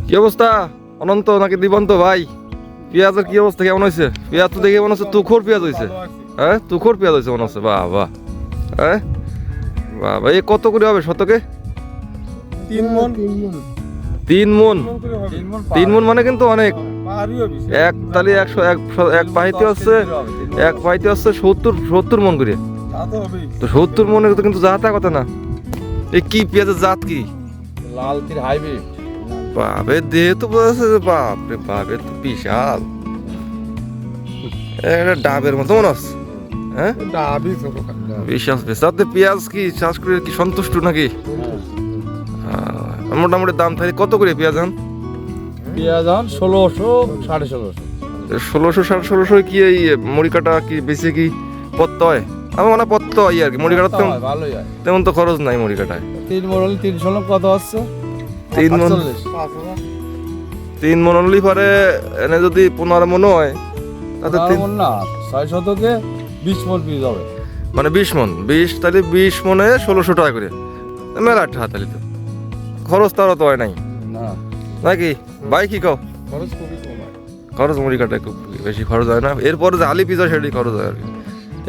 কি অবস্থা অনন্ত নাকি দিবন্ত ভাই? পেঁয়াজের কি অবস্থা, কেমন হয়েছে? পেঁয়াজ তো দেখে মনে হচ্ছে তুখোর পেঁয়াজ হয়েছে। হ্যাঁ, তুখোর পেঁয়াজ হয়েছে মনে হচ্ছে। বাহ বাহ, হ্যাঁ বাহ ভাই। কত করে হবে শতকে? 3 মণ। 3 মণ। 3 মণ মানে কিন্তু অনেক। পাহাড়িও বেশি। এক তালি 100 এক পাইতে হচ্ছে, এক পাইতে হচ্ছে 70 মণ করে। তা তো হবেই। তো 70 মণের তো কিন্তু জাতা কথা না। এই কি পেঁয়াজের জাত কি? লাল তীর হাইব্রিড। বাপে দেহ তো বলছে যে বাপরে বাপে তো বিশাল। এটা ডাবের মতো মনে হচ্ছে। হ্যাঁ, ডাবই ছোটখাটো। বিশাল বিশাল। আপনি পেঁয়াজ কি চাষ করে কি সন্তুষ্ট নাকি? মোটামুটি দাম থাকে কত করে পেঁয়াজ আন? পেঁয়াজ আন 1600 1650। 1600 1650 কি এই মুড়ি কাটা কি বেশি কি পত্ত হয়? আমার মনে হয় পত্ত হয় আর কি, মুড়ি কাটা তেমন ভালোই হয়। তেমন তো খরচ নাই মুড়ি কাটায়। 3 মণ হলে 300 লোক কত হচ্ছে? 3 মণ 3 মণ হলে পরে এনে যদি 15 মণ হয় তাতে মণ না 600 থেকে 20 মণ পিস হবে। মানে 20 মণ, 20 তাহলে 20 মণে 1600 টাকা করে। মেলা টাকা তাহলে তো খরচ তারও তো হয় নাই না, নাকি ভাই, কি কও? খরচ খুবই কম হয়। খরচ মুড়ি কাটায় খুব বেশি খরচ হয় না। এরপরে যে আলি পিস হয় সেটাই খরচ হয় আর কি।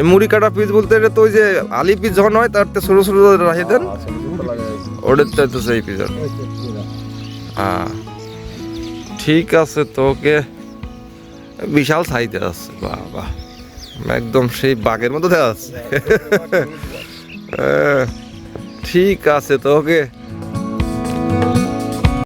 এই মুড়ি কাটা পিস বলতে এটা তো ওই যে আলি পিস যখন হয় তার তো ছোটো ছোটো রাখি দেন, ওটার তো সেই পিস আর কি। হ্যাঁ ঠিক আছে, তো ওকে বিশাল সাইজ দেওয়া আছে। বাহ বাহ, একদম সেই বাঘের মতো দেওয়া আছে। ঠিক আছে, তো ওকে